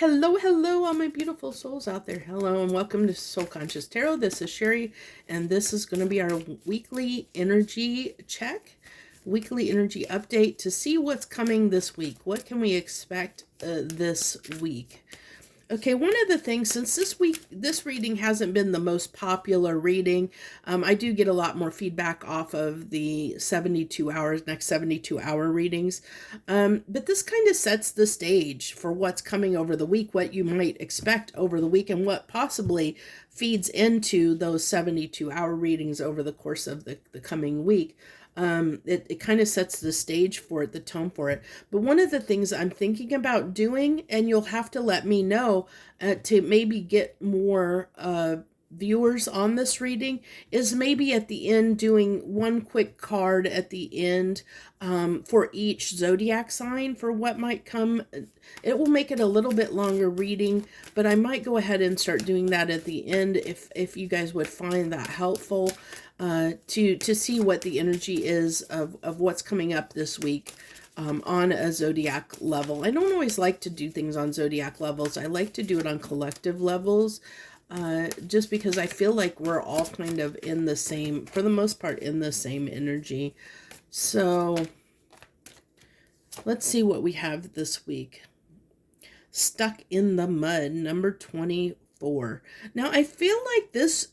Hello, hello, all my beautiful souls out there. Hello, and welcome to Soul Conscious Tarot. This is Sherry, and this is going to be our weekly energy check, weekly energy update to see what's coming this week. What can we expect this week? Okay, one of the things, since this reading hasn't been the most popular reading, I do get a lot more feedback off of the 72 hours, next 72-hour readings. But this kind of sets the stage for what's coming over the week, what you might expect over the week, and what possibly feeds into those 72-hour readings over the course of the coming week. It kind of sets the stage for it, the tone for it. But one of the things I'm thinking about doing, and you'll have to let me know to maybe get more viewers on this reading, is maybe at the end doing one quick card at the end for each zodiac sign for what might come. It will make it a little bit longer reading, but I might go ahead and start doing that at the end if you guys would find that helpful. To see what the energy is of what's coming up this week on a zodiac level. I don't always like to do things on zodiac levels. I like to do it on collective levels, just because I feel like we're all kind of in the same, for the most part, in the same energy. So let's see what we have this week. Stuck in the Mud, number 24. Now I feel like this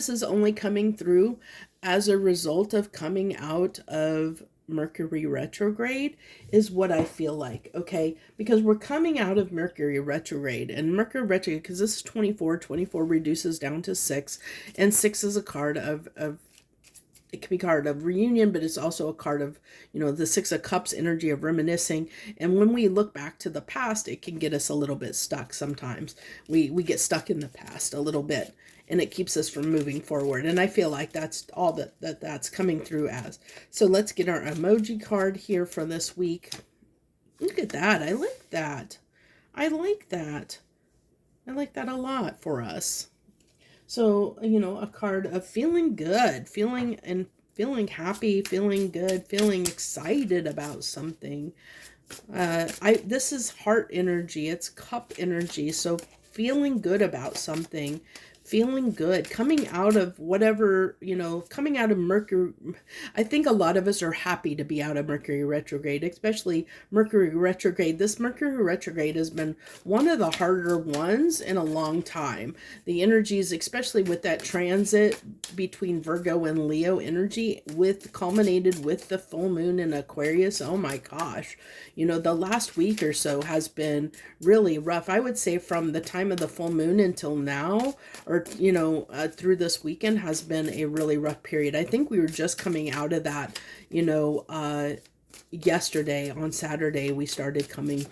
is only coming through as a result of coming out of Mercury retrograde, is what I feel like, okay? Because we're coming out of Mercury retrograde, and Mercury retrograde, because this is 24 reduces down to 6, and 6 is a card of it can be a card of reunion, but it's also a card of, the Six of Cups energy of reminiscing. And when we look back to the past, it can get us a little bit stuck sometimes. We get stuck in the past a little bit, and it keeps us from moving forward. And I feel like that's all that's coming through as. So let's get our emoji card here for this week. Look at that. I like that. I like that. I like that a lot for us. So, a card of feeling good, feeling happy, feeling good, feeling excited about something. This is heart energy. It's cup energy. So feeling good about something, feeling good, coming out of whatever, coming out of Mercury. I think a lot of us are happy to be out of Mercury retrograde, especially Mercury retrograde. This Mercury retrograde has been one of the harder ones in a long time. The energies, especially with that transit between Virgo and Leo energy, culminated with the full moon in Aquarius. Oh my gosh. The last week or so has been really rough. I would say from the time of the full moon until now, or through this weekend, has been a really rough period. I think we were just coming out of that, yesterday on Saturday we started coming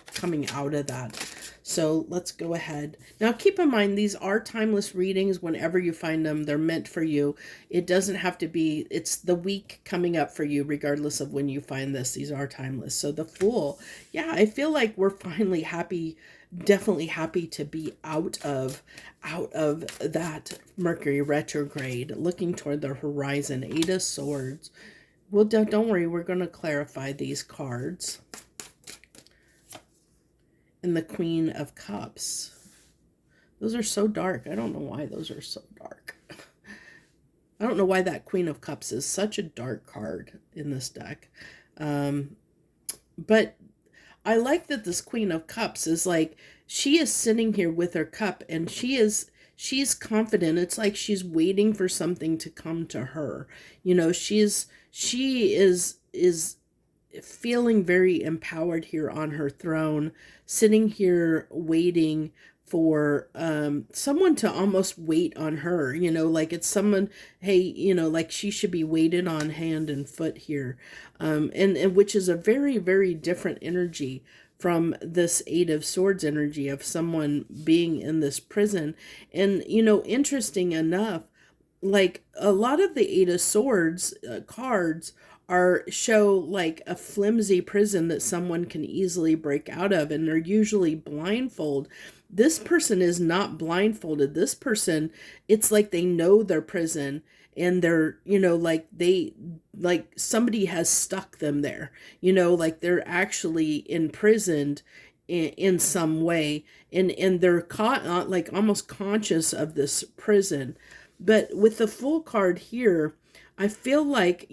out of that. So let's go ahead. Now keep in mind, these are timeless readings. Whenever you find them, they're meant for you. It doesn't have to be, it's the week coming up for you regardless of when you find this. These are timeless. So the Fool, yeah, I feel like we're finally happy, definitely happy to be out of that Mercury retrograde, looking toward the horizon. 8 of Swords. Well, don't worry, we're going to clarify these cards. And the Queen of Cups. Those are so dark. I don't know why those are so dark. I don't know why that Queen of Cups is such a dark card in this deck. But I like that this Queen of Cups is like, she is sitting here with her cup, and she's confident. It's like she's waiting for something to come to her. She is feeling very empowered here on her throne, sitting here waiting for someone to almost wait on her, like it's someone, hey, like she should be waited on hand and foot here, and which is a very, very different energy from this 8 of Swords energy of someone being in this prison. And interesting enough, like a lot of the 8 of Swords cards show like a flimsy prison that someone can easily break out of, and they're usually blindfold. This person is not blindfolded. This person, it's like they know their prison, and they're, like somebody has stuck them there, like they're actually imprisoned in some way, and they're caught like almost conscious of this prison. But with the Fool card here, I feel like,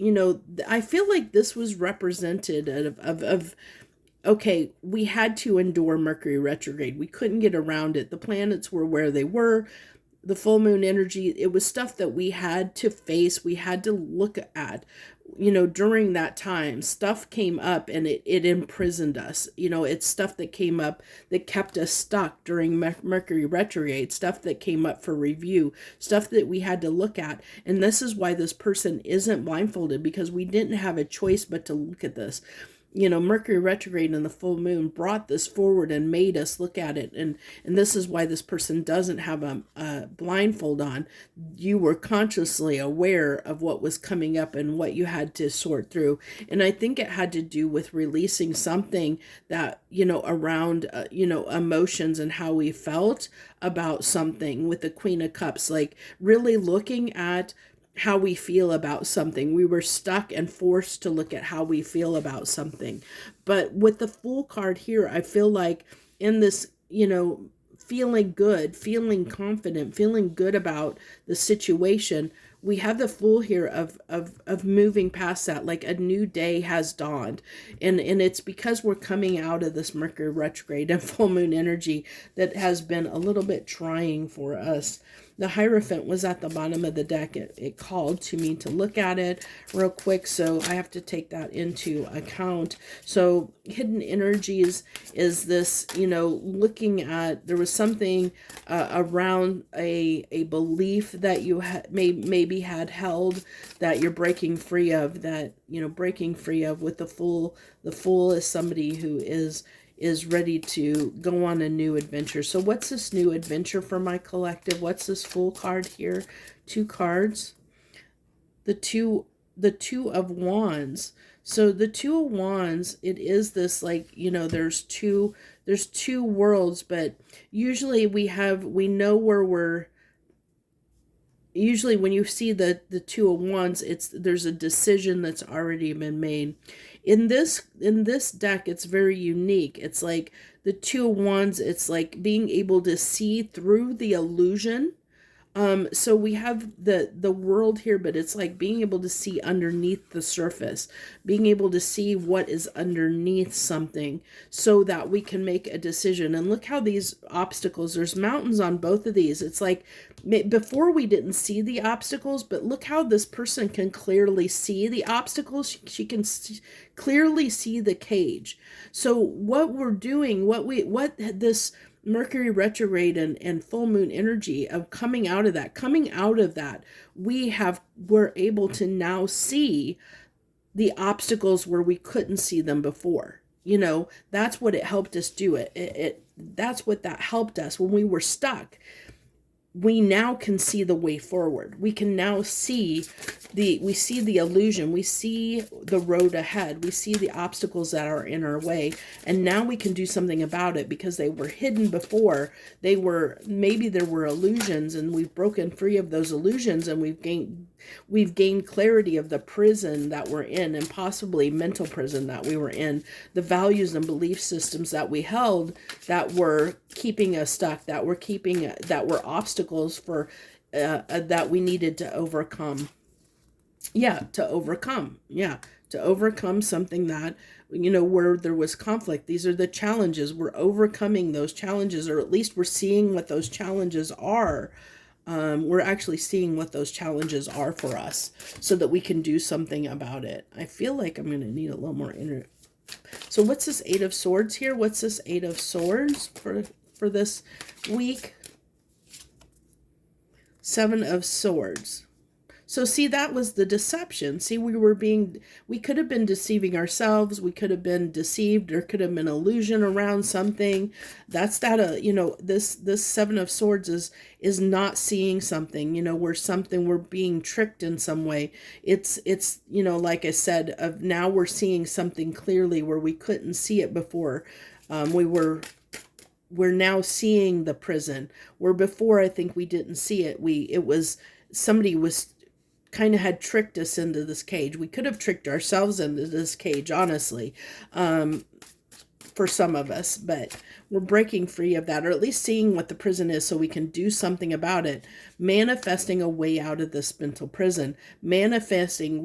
I feel like this was representative of okay, we had to endure Mercury retrograde. We couldn't get around it. The planets were where they were. The full moon energy, it was stuff that we had to face, we had to look at. During that time, stuff came up and it imprisoned us. It's stuff that came up that kept us stuck during Mercury retrograde, stuff that came up for review, stuff that we had to look at. And this is why this person isn't blindfolded, because we didn't have a choice but to look at this. Mercury retrograde and the full moon brought this forward and made us look at it. And this is why this person doesn't have a blindfold on. You were consciously aware of what was coming up and what you had to sort through. And I think it had to do with releasing something that, around, emotions and how we felt about something with the Queen of Cups, like really looking at how we feel about something. We were stuck and forced to look at how we feel about something. But with the Fool card here, I feel like in this, feeling good, feeling confident, feeling good about the situation, we have the Fool here of moving past that, like a new day has dawned. And it's because we're coming out of this Mercury retrograde and full moon energy that has been a little bit trying for us. The Hierophant was at the bottom of the deck. It called to me to look at it real quick, so I have to take that into account. So hidden energies is this, looking at, there was something around a belief that you maybe had held that you're breaking free of, breaking free of with the Fool. The Fool is somebody who is ready to go on a new adventure. So what's this new adventure for my collective? What's this Fool card here? 2 cards. The two of Wands. So the 2 of Wands, it is this, like, there's two worlds, but usually we know where we're. Usually when you see the 2 of Wands, there's a decision that's already been made. In this deck, it's very unique. It's like the 2 of Wands, it's like being able to see through the illusion. So we have the world here, but it's like being able to see underneath the surface, being able to see what is underneath something so that we can make a decision. And look how these obstacles, there's mountains on both of these. It's like before we didn't see the obstacles, but look how this person can clearly see the obstacles. She can clearly see the cage. So what we're doing, what this Mercury retrograde and full moon energy of coming out of that, we're able to now see the obstacles where we couldn't see them before. That's what it helped us do. That's what that helped us when we were stuck. We now can see the way forward. We can now see the illusion. We see the road ahead. We see the obstacles that are in our way. And now we can do something about it because they were hidden before. Maybe there were illusions, and we've broken free of those illusions, and we've gained clarity of the prison that we're in, and possibly mental prison that we were in, the values and belief systems that we held that were keeping us stuck, that were obstacles for that we needed to overcome. To overcome something that, where there was conflict. These are the challenges. We're overcoming those challenges, or at least we're seeing what those challenges are. We're actually seeing what those challenges are for us so that we can do something about it. I feel like I'm going to need a little more So what's this 8 of Swords here? What's this 8 of Swords for this week? 7 of Swords. So see, that was the deception. See, we could have been deceiving ourselves. We could have been deceived. There could have been illusion around something. That's this 7 of Swords is not seeing something, we're being tricked in some way. It's like I said, of now we're seeing something clearly where we couldn't see it before. We're now seeing the prison where before I think we didn't see it. Somebody was kind of had tricked us into this cage. We could have tricked ourselves into this cage, honestly. for some of us, but we're breaking free of that, or at least seeing what the prison is so we can do something about it. Manifesting a way out of this mental prison. Manifesting,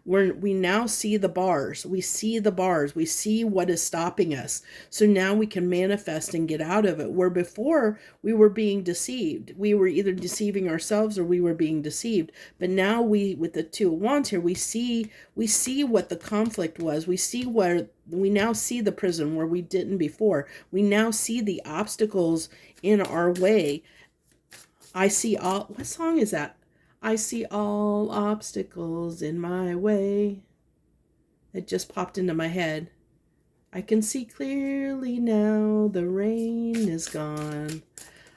we now see the bars. We see the bars. We see what is stopping us. So now we can manifest and get out of it. Where before we were being deceived. We were either deceiving ourselves or we were being deceived. But now with the Two of Wands here, we see what the conflict was. We now see the prison where we didn't before. We now see the obstacles in our way. What song is that? I see all obstacles in my way. It just popped into my head. I can see clearly now, the rain is gone.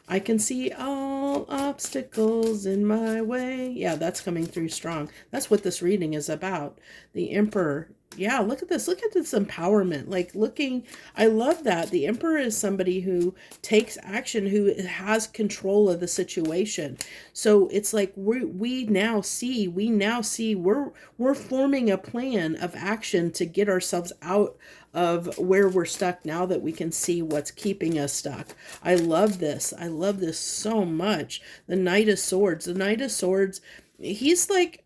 I can see all obstacles in my way. Yeah, that's coming through strong. That's what this reading is about. The Emperor. Yeah, look at this. Look at this empowerment. I love that. The Emperor is somebody who takes action, who has control of the situation. So it's like we now see we're forming a plan of action to get ourselves out of where we're stuck now that we can see what's keeping us stuck. I love this. I love this so much. The Knight of Swords. The Knight of Swords, he's like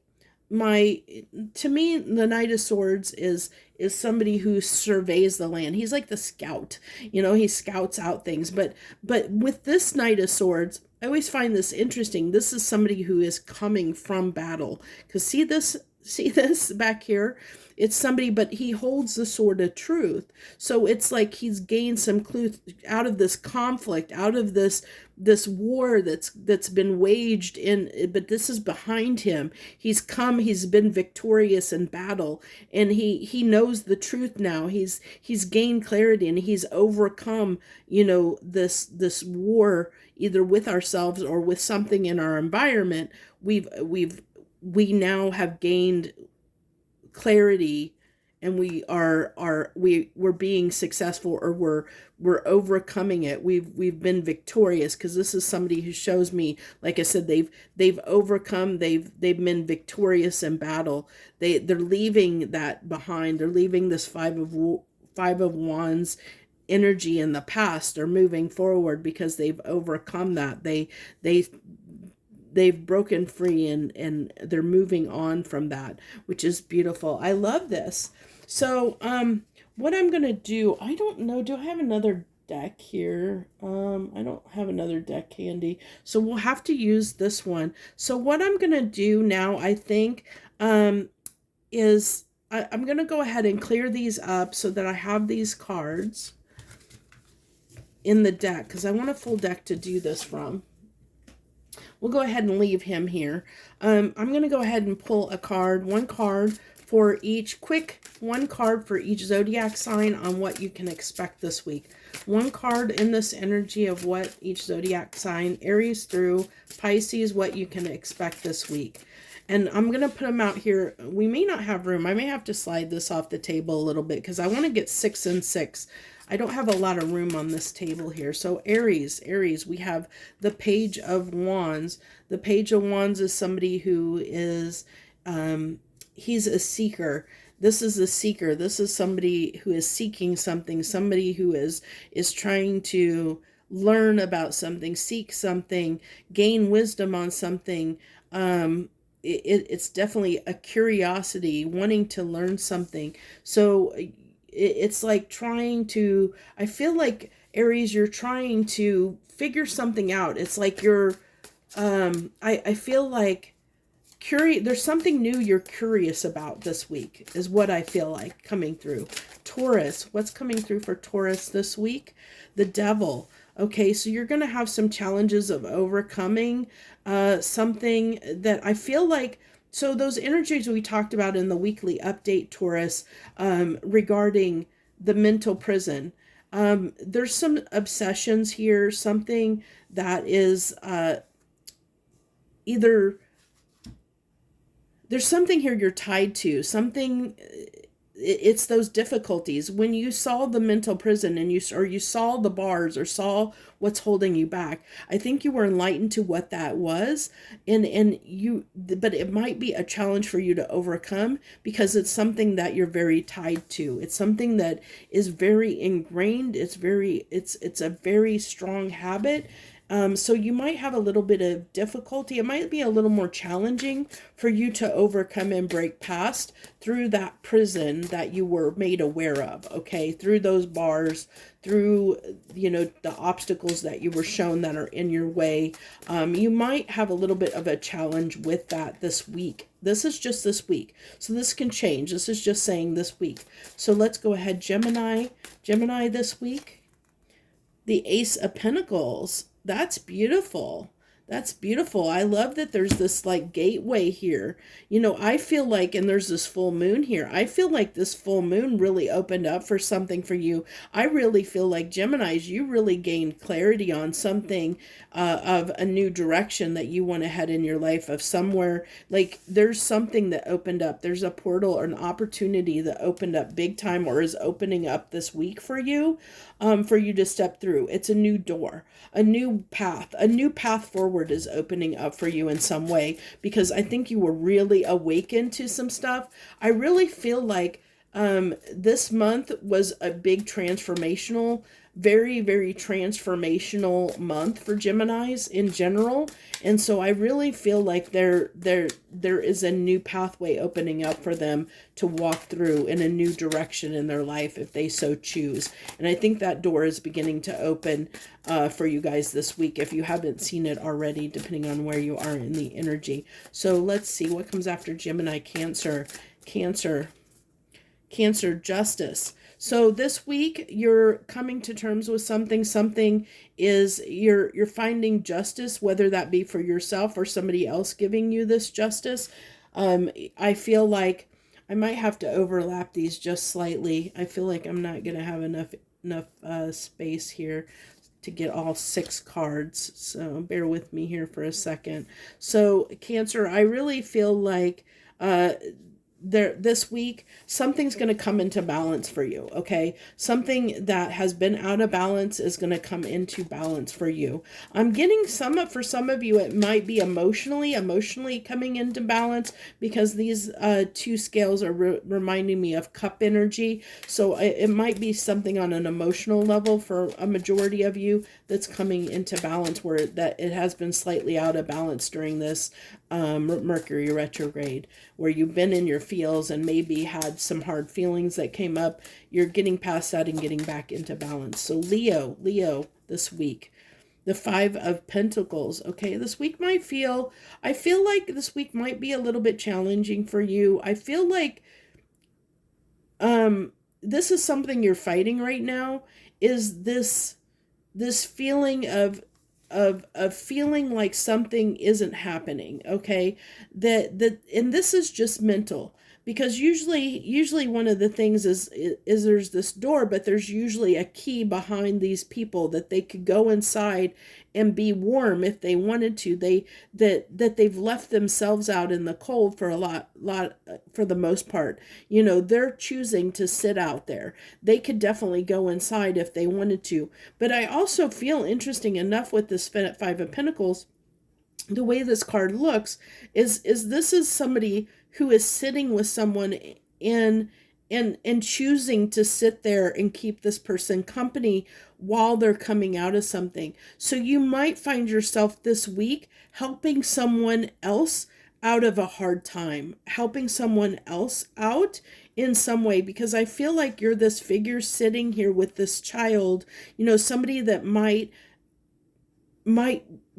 to me, the Knight of Swords is somebody who surveys the land. He's like the scout. He scouts out things. But with this Knight of Swords, I always find this interesting. This is somebody who is coming from battle. Because see this back here? It's somebody, but he holds the sword of truth. So it's like he's gained some clue out of this conflict, out of this war that's been waged but this is behind him. He's been victorious in battle, and he knows the truth now. He's gained clarity, and he's overcome, this war, either with ourselves or with something in our environment. We now have gained clarity, and we're being successful, or we're overcoming it. We've been victorious, because this is somebody who shows me, like I said, they've overcome, they've been victorious in battle. They're leaving that behind. They're leaving this five of Wands energy in the past. They're moving forward because they've overcome that. They've broken free, and they're moving on from that, which is beautiful. I love this. So what I'm going to do, I don't know, do I have another deck here? I don't have another deck handy, so we'll have to use this one. So what I'm going to do now, I think, is I'm going to go ahead and clear these up so that I have these cards in the deck, because I want a full deck to do this from. We'll go ahead and leave him here. I'm going to go ahead and pull one card for each, one card for each zodiac sign on what you can expect this week. One card in this energy of what each zodiac sign, Aries through Pisces, what you can expect this week. And I'm going to put them out here. We may not have room. I may have to slide this off the table a little bit, because I want to get 6 and 6. I don't have a lot of room on this table here. So Aries, we have the Page of Wands. The Page of Wands is somebody who is, he's a seeker. This is a seeker. This is somebody who is seeking something, somebody who is trying to learn about something, seek something, gain wisdom on something. It's definitely a curiosity, wanting to learn something. So it's like I feel like, Aries, you're trying to figure something out. It's like I feel like there's something new you're curious about this week, is what I feel like coming through. Taurus, what's coming through for Taurus this week? The Devil. Okay, so you're going to have some challenges of overcoming something that I feel like. So those energies we talked about in the weekly update, Taurus, regarding the mental prison. There's some obsessions here, something that is either, there's something here you're tied to, something it's those difficulties when you saw the mental prison and you saw the bars or saw what's holding you back. I think you were enlightened to what that was, but it might be a challenge for you to overcome because it's something that you're very tied to. It's something that is very ingrained. It's a very strong habit. So you might have a little bit of difficulty. It might be a little more challenging for you to overcome and break past through that prison that you were made aware of, okay? Through those bars, through, the obstacles that you were shown that are in your way. You might have a little bit of a challenge with that this week. This is just this week. So this can change. This is just saying this week. So let's go ahead, Gemini. Gemini this week. The Ace of Pentacles. That's beautiful. That's beautiful. I love that there's this like gateway here. I feel like, and there's this full moon here. I feel like this full moon really opened up for something for you. I really feel like Geminis, you really gained clarity on something of a new direction that you want to head in your life, of somewhere, like there's something that opened up. There's a portal or an opportunity that opened up big time or is opening up this week for you to step through. It's a new door, a new path forward is opening up for you in some way, because I think you were really awakened to some stuff. I really feel like this month was a big transformational, very, very transformational month for Geminis in general. And so I really feel like there is a new pathway opening up for them to walk through in a new direction in their life if they so choose. And I think that door is beginning to open for you guys this week, if you haven't seen it already, depending on where you are in the energy. So let's see what comes after Gemini. Cancer, justice. So this week you're coming to terms with something is you're finding justice, whether that be for yourself or somebody else giving you this justice. I feel like I might have to overlap these just slightly. I feel like I'm not going to have enough space here to get all 6 cards. So bear with me here for a second. So Cancer, I really feel like this week something's going to come into balance for you. Okay, something that has been out of balance is going to come into balance for you. I'm getting for some of you it might be emotionally coming into balance, because these 2 scales are reminding me of cup energy. So it might be something on an emotional level for a majority of you that's coming into balance, where it has been slightly out of balance during this Mercury retrograde, where you've been in your feels and maybe had some hard feelings that came up. You're getting past that and getting back into balance. So Leo this week, the 5 of Pentacles. Okay, I feel like this week might be a little bit challenging for you. I feel like this is something you're fighting right now, is this feeling of feeling like something isn't happening. Okay, and this is just mental, because usually one of the things is there's this door, but there's usually a key behind these people that they could go inside and be warm if they wanted to. That they've left themselves out in the cold for a lot for the most part. They're choosing to sit out there. They could definitely go inside if they wanted to. But I also feel, interesting enough, with this 5 of Pentacles, the way this card looks is this is somebody who is sitting with someone and choosing to sit there and keep this person company while they're coming out of something. So you might find yourself this week helping someone else out of a hard time, helping someone else out in some way, because I feel like you're this figure sitting here with this child, somebody that might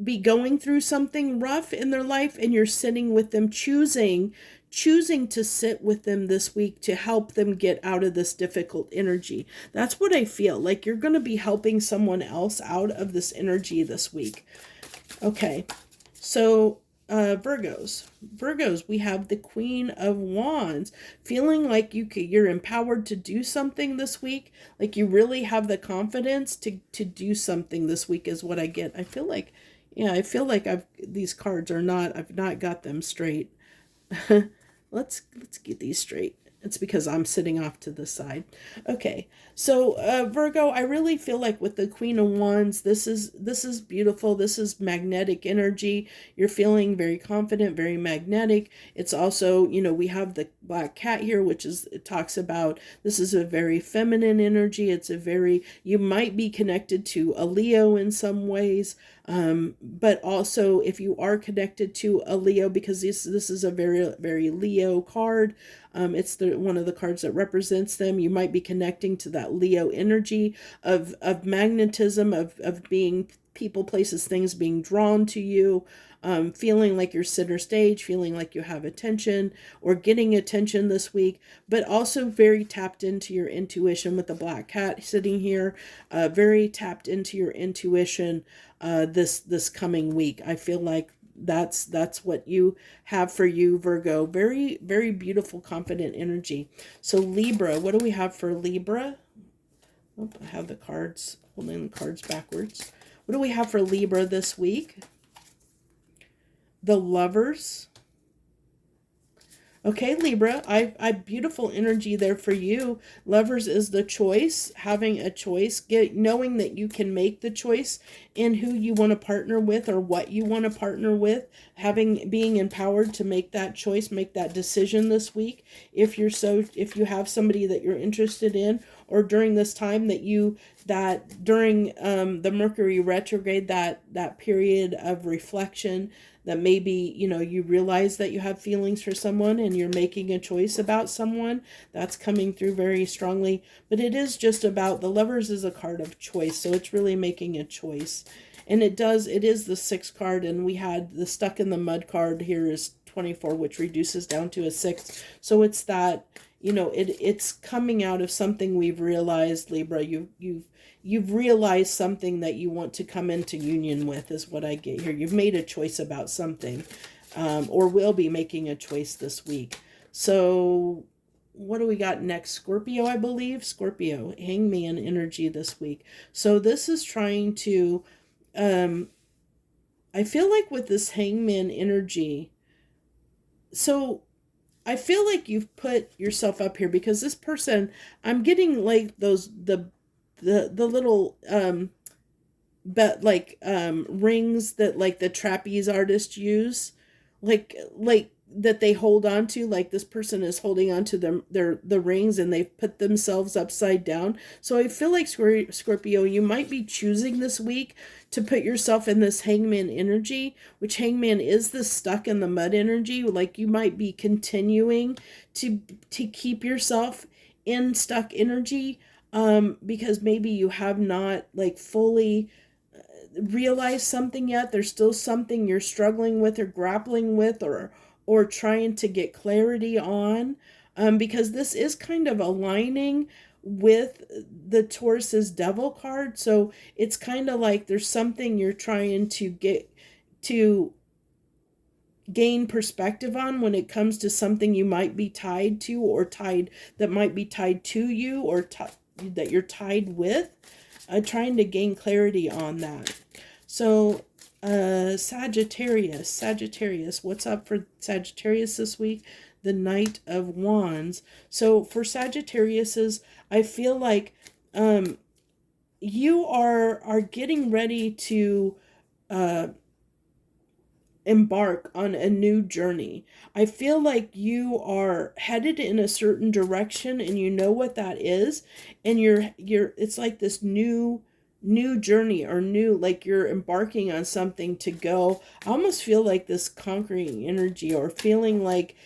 be going through something rough in their life, and you're sitting with them, choosing to sit with them this week to help them get out of this difficult energy. That's what I feel like. You're going to be helping someone else out of this energy this week. Okay, so Virgos, we have the Queen of Wands, feeling like you're empowered to do something this week, like you really have the confidence to do something this week is what I get. I feel like these cards are not, I've not got them straight. Let's get these straight. It's because I'm sitting off to the side. Okay, so Virgo, I really feel like with the Queen of Wands, this is beautiful. This is magnetic energy. You're feeling very confident, very magnetic. It's also, we have the black cat here, which is, it talks about, this is a very feminine energy. It's a very, you might be connected to a Leo in some ways. But also if you are connected to a Leo, because this is a very, very Leo card, it's the one of the cards that represents them. You might be connecting to that Leo energy of magnetism, of being people, places, things being drawn to you, feeling like you're center stage, feeling like you have attention or getting attention this week, but also very tapped into your intuition with the black cat sitting here, very tapped into your intuition this coming week. I feel like that's what you have for you, Virgo. Very, very beautiful, confident energy. So Libra, what do we have for Libra? Oh, I have the cards, holding the cards backwards. What do we have for Libra this week? The Lovers. Okay, Libra, I beautiful energy there for you. Lovers is the choice, having a choice, knowing that you can make the choice in who you want to partner with or what you want to partner with, being empowered to make that choice, make that decision this week. If you have somebody that you're interested in, or during this time during the Mercury retrograde, that period of reflection, that maybe you realize that you have feelings for someone and you're making a choice about someone, that's coming through very strongly. But it is just about, the Lovers is a card of choice, so it's really making a choice. And it is the 6th card, and we had the Stuck in the Mud card here is 24, which reduces down to a 6. So it's that, it's coming out of something we've realized, Libra. You've realized something that you want to come into union with, is what I get here. You've made a choice about something, or will be making a choice this week. So what do we got next? Scorpio, I believe. Scorpio, Hangman energy this week. So this is trying to, I feel like with this Hangman energy, so I feel like you've put yourself up here because this person, I'm getting like the little but like rings that like the trapeze artists use, like that they hold on to, like this person is holding on to the rings and they've put themselves upside down. So I feel like Scorpio, you might be choosing this week to put yourself in this Hangman energy, which Hangman is the stuck in the mud energy. Like you might be continuing to keep yourself in stuck energy, because maybe you have not like fully realized something yet. There's still something you're struggling with or grappling with, or trying to get clarity on, because this is kind of aligning with the Taurus's Devil card. So it's kind of like there's something you're trying to get to gain perspective on when it comes to something you might be tied to, or that might be tied to you, or that you're tied with, trying to gain clarity on that. So Sagittarius, what's up for Sagittarius this week? The Knight of Wands. So for Sagittarius's, I feel like you are getting ready to embark on a new journey. I feel like you are headed in a certain direction and you know what that is, and you're it's like this new journey, or new, like you're embarking on something to go. I almost feel like this conquering energy, or feeling like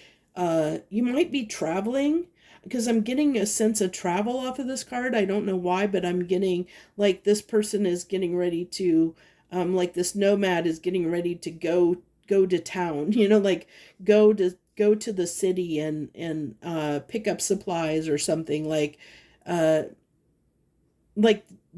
you might be traveling, because I'm getting a sense of travel off of this card. I don't know why, but I'm getting like this person is getting ready to like this nomad is getting ready to go to town, like go to the city and pick up supplies or something, like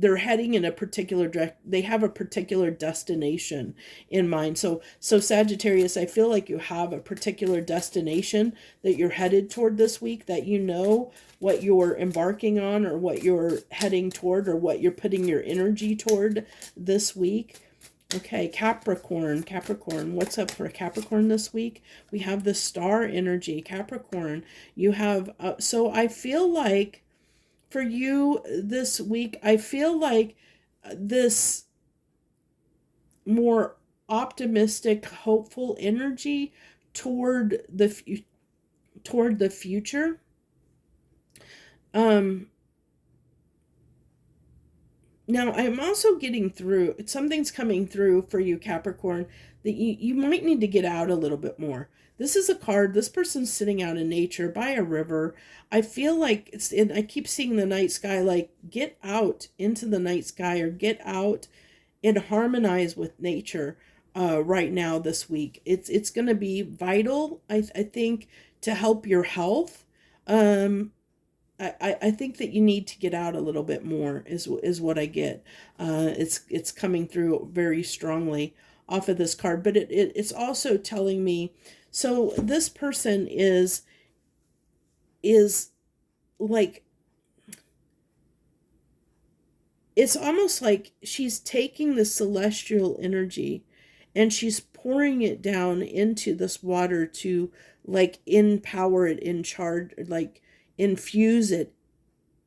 they're heading in a particular they have a particular destination in mind. So Sagittarius, I feel like you have a particular destination that you're headed toward this week, that you know what you're embarking on, or what you're heading toward, or what you're putting your energy toward this week. Okay, Capricorn. Capricorn, what's up for Capricorn this week? We have the star energy. Capricorn, you have, so I feel like for you this week, I feel like this more optimistic, hopeful energy toward toward the future. Um, Now, I'm also getting through, something's coming through for you, Capricorn, that you might need to get out a little bit more. This is a card, this person's sitting out in nature by a river. I feel like it's, and I keep seeing the night sky, like get out into the night sky or get out and harmonize with nature right now this week. It's going to be vital, I think, to help your health. Um, I think that you need to get out a little bit more is what I get. It's coming through very strongly off of this card, but it's also telling me, so this person is like, it's almost like she's taking the celestial energy and she's pouring it down into this water to like empower it, in charge, like infuse it.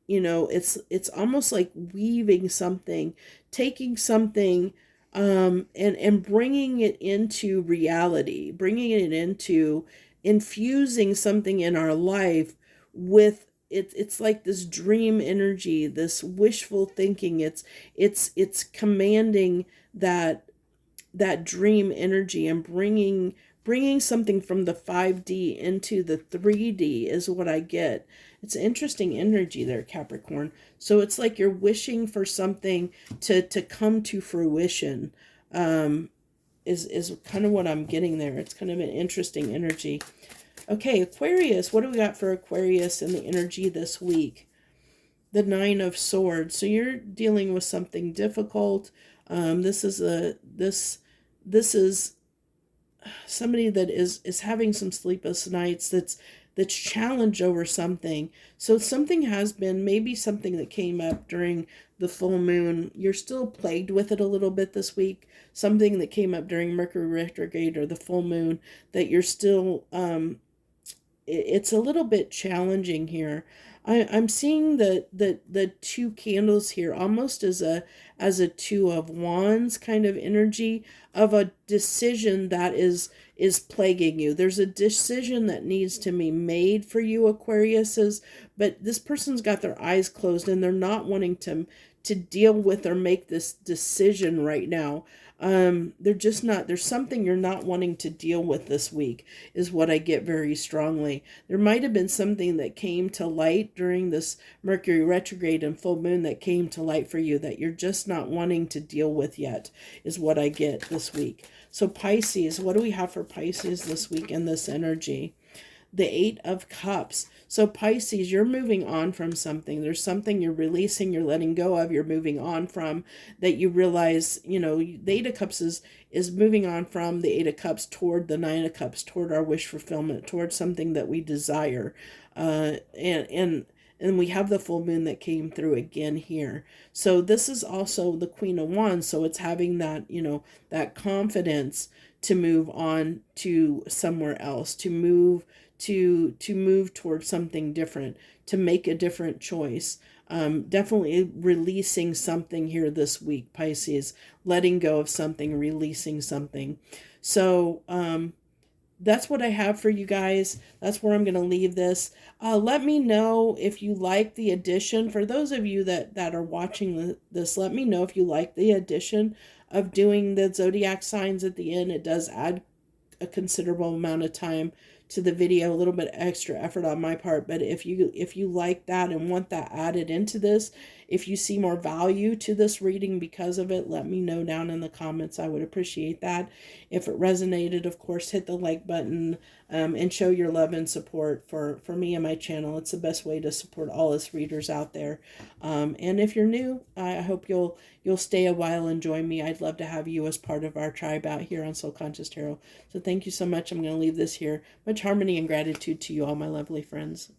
It's almost like weaving something, taking something, and bringing it into reality, bringing it into infusing something in our life with it. It's like this dream energy, this wishful thinking. It's commanding that dream energy and bringing something from the 5D into the 3D is what I get. It's interesting energy there, Capricorn. So it's like you're wishing for something to come to fruition. Is kind of what I'm getting there. It's kind of an interesting energy. Okay, Aquarius, what do we got for Aquarius in the energy this week? The Nine of Swords. So you're dealing with something difficult. This is somebody that is having some sleepless nights, that's challenged over something. So something has been, maybe something that came up during the full moon. You're still plagued with it a little bit this week. Something that came up during Mercury retrograde or the full moon that you're still it's a little bit challenging here. I'm seeing the two candles here almost as a two of wands kind of energy of a decision that is plaguing you. There's a decision that needs to be made for you, Aquariuses, but this person's got their eyes closed and they're not wanting to deal with or make this decision right now. They're just not, there's something you're not wanting to deal with this week is what I get very strongly. There might have been something that came to light during this Mercury retrograde and full moon that came to light for you that you're just not wanting to deal with yet is what I get this week. So Pisces, what do we have for Pisces this week in this energy? The Eight of Cups. So Pisces, you're moving on from something. There's something you're releasing, you're letting go of, you're moving on from, that you realize, the Eight of Cups is moving on from the Eight of Cups toward the Nine of Cups, toward our wish fulfillment, toward something that we desire. And we have the full moon that came through again here. So this is also the Queen of Wands. So it's having that, that confidence to move on to somewhere else, to move towards something different, to make a different choice. Definitely releasing something here this week, Pisces, letting go of something, releasing something. So that's what I have for you guys. That's where I'm going to leave this. Let me know if you like the addition. For those of you that are watching this, let me know if you like the addition of doing the zodiac signs at the end. It does add a considerable amount of time to the video, a little bit extra effort on my part, but if you like that and want that added into this, if you see more value to this reading because of it, let me know down in the comments. I would appreciate that. If it resonated, of course, hit the like button, and show your love and support for me and my channel. It's the best way to support all us readers out there. And if you're new, I hope you'll stay a while and join me. I'd love to have you as part of our tribe out here on Soul Conscious Tarot. So thank you so much. I'm going to leave this here. Much harmony and gratitude to you all, my lovely friends.